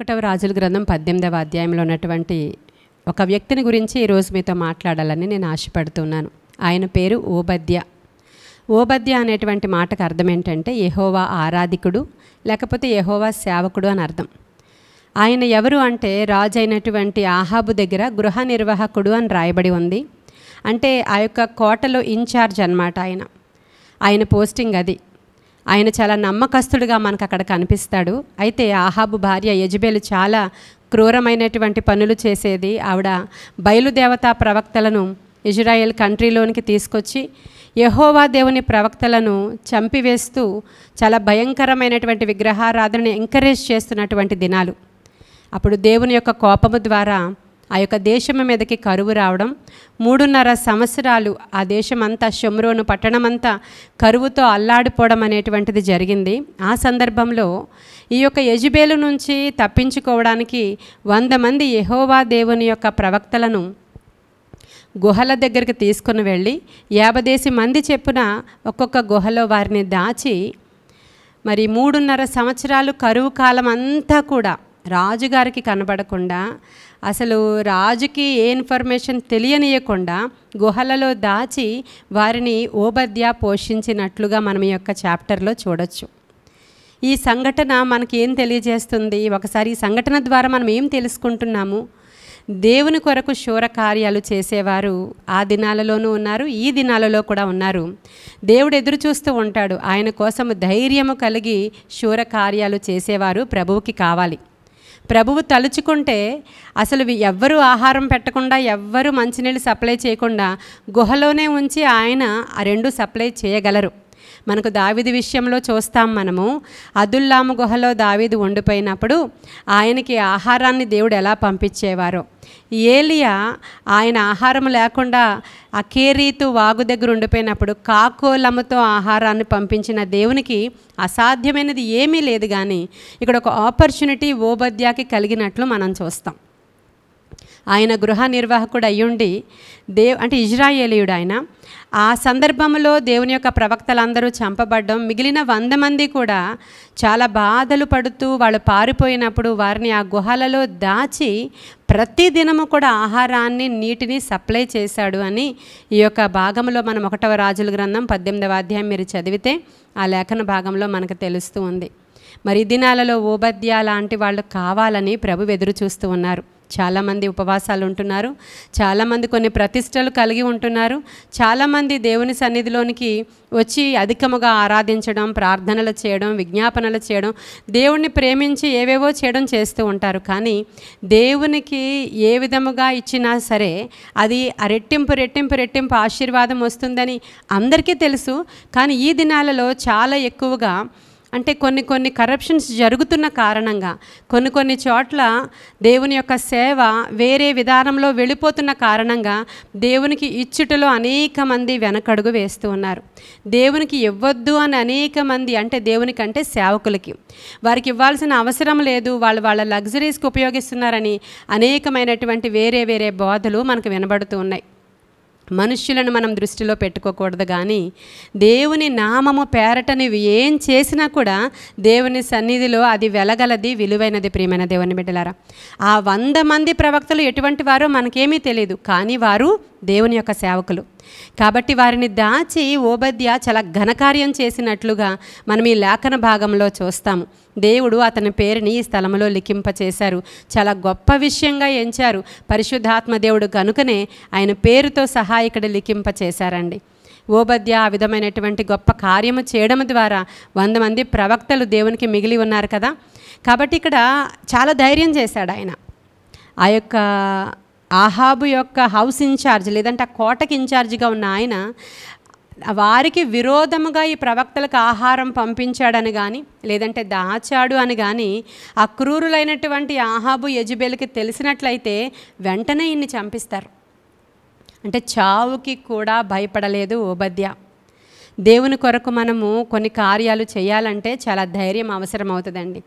ఒకటవ రాజుల గ్రంథం 18వ అధ్యాయంలో ఉన్నటువంటి ఒక వ్యక్తిని గురించి ఈరోజు మీతో మాట్లాడాలని నేను ఆశపడుతున్నాను. ఆయన పేరు ఓబద్య. ఓబద్య అనేటువంటి మాటకు అర్థం ఏంటంటే యెహోవా ఆరాధికుడు, లేకపోతే యెహోవా సేవకుడు అని అర్థం. ఆయన ఎవరు అంటే రాజు అయినటువంటి ఆహాబు దగ్గర గృహ నిర్వాహకుడు అని రాయబడి ఉంది. అంటే ఆ యొక్క కోటలో ఇన్ఛార్జ్ అన్నమాట. ఆయన పోస్టింగ్ అది. ఆయన చాలా నమ్మకస్తుడిగా మనకు అక్కడ కనిపిస్తాడు. అయితే ఆహాబు భార్య యెజబెలు చాలా క్రూరమైనటువంటి పనులు చేసేది. ఆవిడ బయలుదేవతా ప్రవక్తలను ఇజ్రాయెల్ కంట్రీలోనికి తీసుకొచ్చి యెహోవా దేవుని ప్రవక్తలను చంపివేస్తూ చాలా భయంకరమైనటువంటి విగ్రహారాధనని ఎంకరేజ్ చేస్తున్నటువంటి దినాలు. అప్పుడు దేవుని యొక్క కోపము ద్వారా ఆ యొక్క దేశం మీదకి కరువు రావడం, 3.5 సంవత్సరాలు ఆ దేశమంతా షోమ్రోను పట్టణమంతా కరువుతో అల్లాడిపోవడం అనేటువంటిది జరిగింది. ఆ సందర్భంలో ఈ యొక్క యెజబెలు నుంచి తప్పించుకోవడానికి 100 మంది యెహోవా దేవుని యొక్క ప్రవక్తలను గుహల దగ్గరికి తీసుకుని వెళ్ళి 50 మంది చెప్పున ఒక్కొక్క గుహలో వారిని దాచి, మరి 3.5 సంవత్సరాలు కరువు కాలం అంతా కూడా రాజుగారికి కనబడకుండా, అసలు రాజుకి ఏ ఇన్ఫర్మేషన్ తెలియనియకుండా గుహలలో దాచి వారిని ఓబద్య పోషించినట్లుగా మనం ఈ యొక్క చాప్టర్లో చూడొచ్చు. ఈ సంఘటన మనకి ఏం తెలియజేస్తుంది? ఒకసారి ఈ సంఘటన ద్వారా మనం ఏం తెలుసుకుంటున్నాము? దేవుని కొరకు శూర కార్యాలు చేసేవారు ఆ దినాలలోనూ ఉన్నారు, ఈ దినాలలో కూడా ఉన్నారు. దేవుడు ఎదురు చూస్తూ ఉంటాడు. ఆయన కోసం ధైర్యము కలిగి శూర కార్యాలు చేసేవారు ప్రభువుకి కావాలి. ప్రభువు తలుచుకుంటే అసలు ఎవ్వరూ ఆహారం పెట్టకుండా, ఎవ్వరూ మంచినీళ్ళు సప్లై చేయకుండా గుహలోనే ఉంచి ఆయన ఆ 2 సప్లై చేయగలరు. మనకు దావీదు విషయంలో చూస్తాం. మనము అదుల్లాము గుహలో దావీదు ఉండిపోయినప్పుడు ఆయనకి ఆహారాన్ని దేవుడు ఎలా పంపించేవారో, ఏలియా ఆయన ఆహారం లేకుండా ఆ కేరీతు వాగు దగ్గర ఉండిపోయినప్పుడు కాకోలముతో ఆహారాన్ని పంపించిన దేవునికి అసాధ్యమైనది ఏమీ లేదు. కానీ ఇక్కడ ఒక ఆపర్చునిటీ ఓబద్యాకి కలిగినట్లు మనం చూస్తాం. ఆయన గృహ నిర్వాహకుడు అయ్యుండి అంటే ఇజ్రాయేలీయుడు ఆయన. ఆ సందర్భంలో దేవుని యొక్క ప్రవక్తలందరూ చంపబడ్డం, మిగిలిన 100 మంది కూడా చాలా బాధలు పడుతూ వాళ్ళు పారిపోయినప్పుడు వారిని ఆ గుహలలో దాచి ప్రతి దినము కూడా ఆహారాన్ని, నీటిని సప్లై చేశాడు అని ఈ యొక్క భాగంలో మనం 1వ రాజుల గ్రంథం 18వ అధ్యాయం మీరు చదివితే ఆ లేఖన భాగంలో మనకు తెలుస్తూ ఉంది. మరి ఈ దినాలలో ఓబద్య లాంటి వాళ్ళు కావాలని ప్రభు ఎదురు చూస్తూ ఉన్నారు. చాలామంది ఉపవాసాలు ఉంటున్నారు, చాలామంది కొన్ని ప్రతిష్టలు కలిగి ఉంటున్నారు, చాలామంది దేవుని సన్నిధిలోనికి వచ్చి అధికముగా ఆరాధించడం, ప్రార్థనలు చేయడం, విజ్ఞాపనలు చేయడం, దేవుణ్ణి ప్రేమించి ఏవేవో చేయడం చేస్తూ ఉంటారు. కానీ దేవునికి ఏ విధముగా ఇచ్చినా సరే అది రెట్టింపు ఆశీర్వాదం వస్తుందని అందరికీ తెలుసు. కానీ ఈ దినాలలో చాలా ఎక్కువగా అంటే కొన్ని కరప్షన్స్ జరుగుతున్న కారణంగా కొన్ని చోట్ల దేవుని యొక్క సేవ వేరే విధానంలో వెళ్ళిపోతున్న కారణంగా దేవునికి ఇచ్చుటలో అనేక మంది వెనకడుగు వేస్తూ ఉన్నారు. దేవునికి ఇవ్వద్దు అని అనేక మంది, అంటే దేవునికి అంటే సేవకులకి వారికి ఇవ్వాల్సిన అవసరం లేదు, వాళ్ళ లగ్జరీస్కి ఉపయోగిస్తున్నారని అనేకమైనటువంటి వేరే బోధలు మనకు వినబడుతూ ఉన్నాయి. మనుష్యులను మనం దృష్టిలో పెట్టుకోకూడదు. కానీ దేవుని నామము పేరట నువ్వు ఏం చేసినా కూడా దేవుని సన్నిధిలో అది వెలగలది, విలువైనది. ప్రియమైన దేవుని బిడ్డలారా, ఆ 100 మంది ప్రవక్తలు ఎటువంటి వారో మనకేమీ తెలియదు, కానీ వారు దేవుని యొక్క సేవకులు. కాబట్టి వారిని దాచి ఓబద్య చాలా ఘనకార్యం చేసినట్లుగా మనం ఈ లేఖన భాగంలో చూస్తాము. దేవుడు అతని పేరుని ఈ స్థలంలో లిఖింపచేశారు. చాలా గొప్ప విషయంగా ఎంచారు పరిశుద్ధాత్మ దేవుడు కనుకనే ఆయన పేరుతో సహా ఇక్కడ లిఖింపచేశారండి. ఓబద్య ఆ విధమైనటువంటి గొప్ప కార్యము చేయడం ద్వారా 100 మంది ప్రవక్తలు దేవునికి మిగిలి ఉన్నారు కదా. కాబట్టి ఇక్కడ చాలా ధైర్యం చేశాడు ఆయన. ఆ యొక్క ఆహాబు యొక్క హౌస్ ఇన్ఛార్జ్, లేదంటే ఆ కోటకి ఇన్ఛార్జిగా ఉన్న ఆయన వారికి విరోధముగా ఈ ప్రవక్తలకు ఆహారం పంపించాడని కానీ, లేదంటే దాచాడు అని కానీ ఆ క్రూరులైనటువంటి ఆహాబు యెజబెలుకి తెలిసినట్లయితే వెంటనే ఇన్ని చంపిస్తారు. అంటే చావుకి కూడా భయపడలేదు ఓబద్య. దేవుని కొరకు మనము కొన్ని కార్యాలు చేయాలంటే చాలా ధైర్యం అవసరం అవుతుందండి.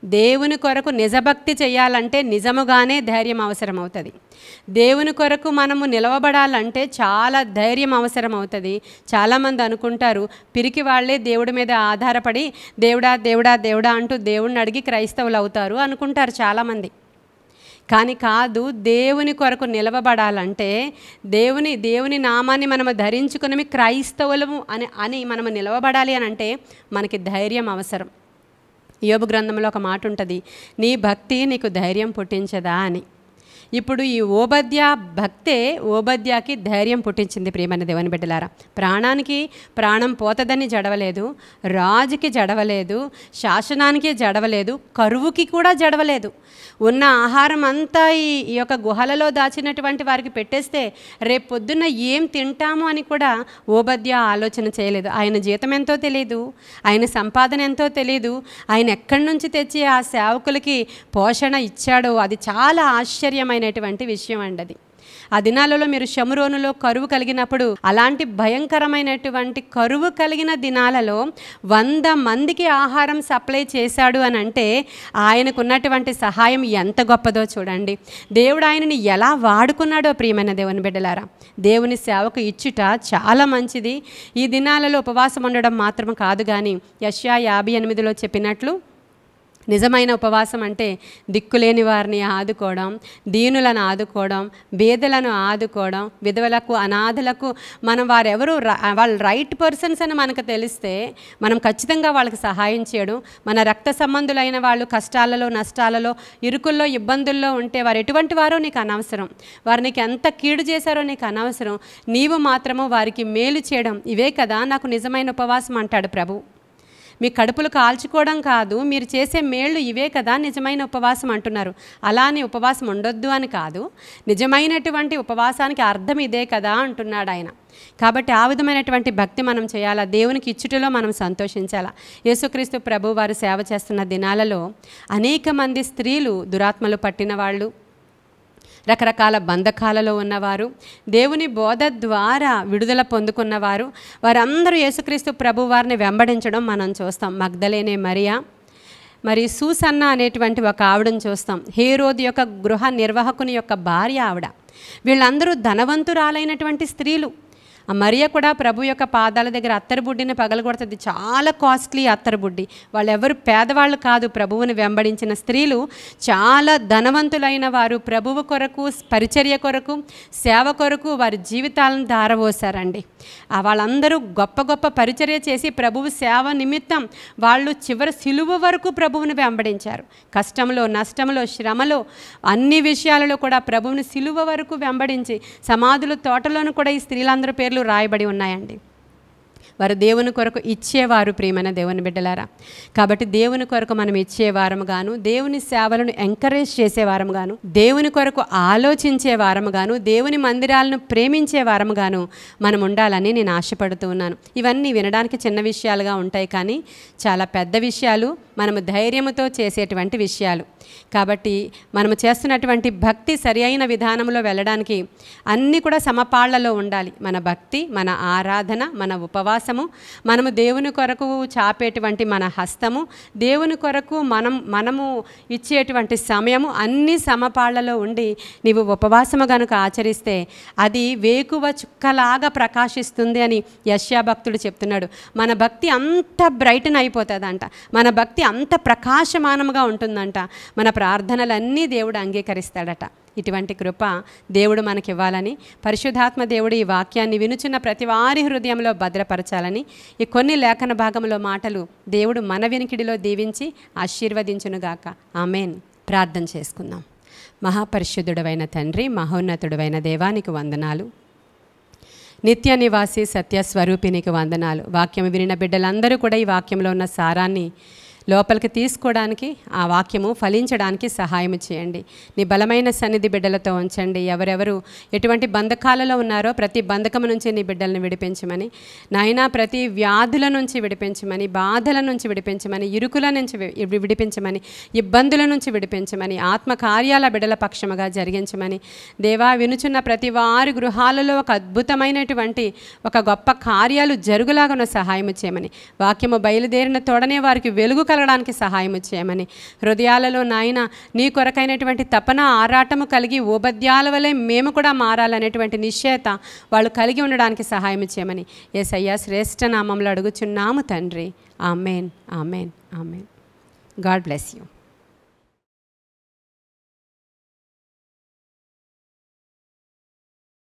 దేవుని కొరకు నిజభక్తి చేయాలంటే నిజముగానే ధైర్యం అవసరం అవుతుంది. దేవుని కొరకు మనము నిలవబడాలంటే చాలా ధైర్యం అవసరం అవుతుంది. చాలామంది అనుకుంటారు పిరికి వాళ్ళే దేవుడి మీద ఆధారపడి దేవుడా దేవుడా దేవుడా అంటూ దేవుడిని అడిగి క్రైస్తవులు అవుతారు అనుకుంటారు చాలామంది. కానీ కాదు, దేవుని కొరకు నిలవబడాలంటే దేవుని నామాన్ని మనము ధరించుకుని క్రైస్తవులము అని మనము నిలవబడాలి అని అంటే మనకి ధైర్యం అవసరం. యోబు గ్రంథంలో ఒక మాట ఉంటుంది, నీ భక్తి నీకు ధైర్యం పుట్టించదా అని. ఇప్పుడు ఈ ఓబద్యాకి ధైర్యం పుట్టించింది. ప్రియమైన దేవుని బిడ్డలారా, ప్రాణానికి ప్రాణం పోతదని జడవలేదు, రాజుకి జడవలేదు, శాసనానికి జడవలేదు, కరువుకి కూడా జడవలేదు. ఉన్న ఆహారం అంతా ఈ యొక్క గుహలలో దాచినటువంటి వారికి పెట్టేస్తే రేపు పొద్దున్న ఏం తింటాము అని కూడా ఓబద్యా ఆలోచన చేయలేదు. ఆయన జీతం ఎంతో తెలియదు, ఆయన సంపాదన ఎంతో తెలియదు, ఆయన ఎక్కడి నుంచి తెచ్చి ఆ సేవకులకి పోషణ ఇచ్చాడో అది చాలా ఆశ్చర్యమైనటువంటి విషయం అండి. అది ఆ దినాలలో మీరు షమురోనులో కరువు కలిగినప్పుడు, అలాంటి భయంకరమైనటువంటి కరువు కలిగిన దినాలలో 100 మందికి ఆహారం సప్లై చేశాడు అని అంటే ఆయనకున్నటువంటి సహాయం ఎంత గొప్పదో చూడండి. దేవుడు ఆయనని ఎలా వాడుకున్నాడో ప్రియమైన దేవుని బిడ్డలారా. దేవుని సేవకు ఇచ్చుట చాలా మంచిది. ఈ దినాలలో ఉపవాసం ఉండడం మాత్రం కాదు, కానీ యెషయా 58లో చెప్పినట్లు నిజమైన ఉపవాసం అంటే దిక్కులేని వారిని ఆదుకోవడం, దీనులను ఆదుకోవడం, బీదలను ఆదుకోవడం, విధవలకు, అనాథలకు మనం వారెవరు వాళ్ళ రైట్ పర్సన్స్ అని మనకు తెలిస్తే మనం ఖచ్చితంగా వాళ్ళకి సహాయం చేయడం. మన రక్త సంబంధులైన వాళ్ళు కష్టాలలో, నష్టాలలో, ఇరుకుల్లో, ఇబ్బందుల్లో ఉంటే వారు ఎటువంటి వారో నీకు అనవసరం, వారు నీకు ఎంత కీడు చేశారో నీకు అనవసరం, నీవు మాత్రము వారికి మేలు చేయడం, ఇవే కదా నాకు నిజమైన ఉపవాసం అంటాడు ప్రభు. మీ కడుపులు కాల్చుకోవడం కాదు, మీరు చేసే మేళ్ళు ఇవే కదా నిజమైన ఉపవాసం అంటున్నారు. అలానే ఉపవాసం ఉండొద్దు అని కాదు, నిజమైనటువంటి ఉపవాసానికి అర్థం ఇదే కదా అంటున్నాడు ఆయన. కాబట్టి ఆ విధమైనటువంటి భక్తి మనం చేయాలా, దేవునికి ఇచ్చుటలో మనం సంతోషించాలా. యేసుక్రీస్తు ప్రభు వారు సేవ చేస్తున్న దినాలలో అనేక మంది స్త్రీలు, దురాత్మలు పట్టిన వాళ్ళు, రకరకాల బంధకాలలో ఉన్నవారు, దేవుని బోధ ద్వారా విడుదల పొందుకున్నవారు, వారందరూ యేసుక్రీస్తు ప్రభు వారిని వెంబడించడం మనం చూస్తాం. మగ్దలేనే మరియా, మరి సూసన్న అనేటువంటి ఒక ఆవిడను చూస్తాం. హేరోదు యొక్క గృహ నిర్వాహకుని యొక్క భార్య ఆవిడ. వీళ్ళందరూ ధనవంతురాలైనటువంటి స్త్రీలు. ఆ మరియ కూడా ప్రభు యొక్క పాదాల దగ్గర అత్తరుబుడ్డిని పగలగొడుతుంది. చాలా కాస్ట్లీ అత్తరుబుడ్డి. వాళ్ళు ఎవరు పేదవాళ్ళు కాదు, ప్రభువుని వెంబడించిన స్త్రీలు చాలా ధనవంతులైన వారు. ప్రభువు కొరకు, పరిచర్య కొరకు, సేవ కొరకు వారి జీవితాలను ధారపోసారండి. వాళ్ళందరూ గొప్ప గొప్ప పరిచర్య చేసి ప్రభువు సేవ నిమిత్తం వాళ్ళు చివరి సిలువ వరకు ప్రభువుని వెంబడించారు. కష్టంలో, నష్టంలో, శ్రమలో, అన్ని విషయాలలో కూడా ప్రభువుని సిలువ వరకు వెంబడించి సమాధుల తోటలోనూ కూడా ఈ స్త్రీలందరూ పేర్లు రాయబడి ఉన్నాయండి. వారు దేవుని కొరకు ఇచ్చేవారు ప్రియమైన దేవుని బిడ్డలారా. కాబట్టి దేవుని కొరకు మనం ఇచ్చేవారము గాను, దేవుని సేవలను ఎంకరేజ్ చేసేవారము గాను, దేవుని కొరకు ఆలోచించే వారము గాను, దేవుని మందిరాలను ప్రేమించే వారము గాను మనం ఉండాలని నేను ఆశపడుతూ ఉన్నాను. ఇవన్నీ వినడానికి చిన్న విషయాలుగా ఉంటాయి, కానీ చాలా పెద్ద విషయాలు, మనము ధైర్యముతో చేసేటువంటి విషయాలు. కాబట్టి మనము చేస్తున్నటువంటి భక్తి సరి అయిన విధానంలో వెళ్ళడానికి అన్నీ కూడా సమపాళ్లలో ఉండాలి. మన భక్తి, మన ఆరాధన, మన ఉపవాసము, మనము దేవుని కొరకు చాపేటువంటి మన హస్తము, దేవుని కొరకు మనము ఇచ్చేటువంటి సమయము అన్నీ సమపాళ్లలో ఉండి నీవు ఉపవాసము కనుక ఆచరిస్తే అది వేకువ చుక్కలాగా ప్రకాశిస్తుంది అని యెషయా భక్తుడు చెప్తున్నాడు. మన భక్తి అంత బ్రైటన్ అయిపోతుందంట, మన భక్తి అంత ప్రకాశమానముగా ఉంటుందంట, మన ప్రార్థనలన్నీ దేవుడు అంగీకరిస్తాడట. ఇటువంటి కృప దేవుడు మనకివ్వాలని, పరిశుద్ధాత్మ దేవుడు ఈ వాక్యాన్ని వినుచున్న ప్రతి వారి హృదయంలో భద్రపరచాలని, ఈ కొన్ని లేఖన భాగంలో మాటలు దేవుడు మన వినికిడిలో దీవించి ఆశీర్వదించునుగాక. ఆమేన్. ప్రార్థన చేసుకుందాం. మహాపరిశుద్ధుడవైన తండ్రి, మహోన్నతుడవైన దేవానికి వందనాలు. నిత్య నివాసి సత్యస్వరూపినికి వందనాలు. వాక్యం వినిన బిడ్డలందరూ కూడా ఈ వాక్యంలో ఉన్న సారాన్ని లోపలికి తీసుకోవడానికి, ఆ వాక్యము ఫలించడానికి సహాయం చేయండి. నీ బలమైన సన్నిధి బిడ్డలతో ఉంచండి. ఎవరెవరు ఎటువంటి బంధకాలలో ఉన్నారో ప్రతి బంధకం నుంచి నీ బిడ్డలను విడిపించమని నాయనా, ప్రతి వ్యాధుల నుంచి విడిపించమని, బాధల నుంచి విడిపించమని, ఇరుకుల నుంచి విడిపించమని, ఇబ్బందుల నుంచి విడిపించమని, ఆత్మకార్యాల బిడ్డల పక్షముగా జరిగించమని దేవా, వినుచున్న ప్రతి వారి గృహాలలో ఒక అద్భుతమైనటువంటి ఒక గొప్ప కార్యాలు జరుగులాగా సహాయం చేయమని, వాక్యము బయలుదేరిన తోడనే వారికి వెలుగు కలగడానికి సహాయం చేయమని, హృదయాలలో నాయన నీ కొరకైనటువంటి తపన ఆరాటము కలిగి ఓబద్యాల వలె మేము కూడా మారాలనేటువంటి నిశ్చయత వాళ్ళు కలిగి ఉండడానికి సహాయం చేయమని యేసయ్యా శ్రేష్ఠ నామంలో అడుగుచున్నాము తండ్రి. Amen, amen, amen. God bless you.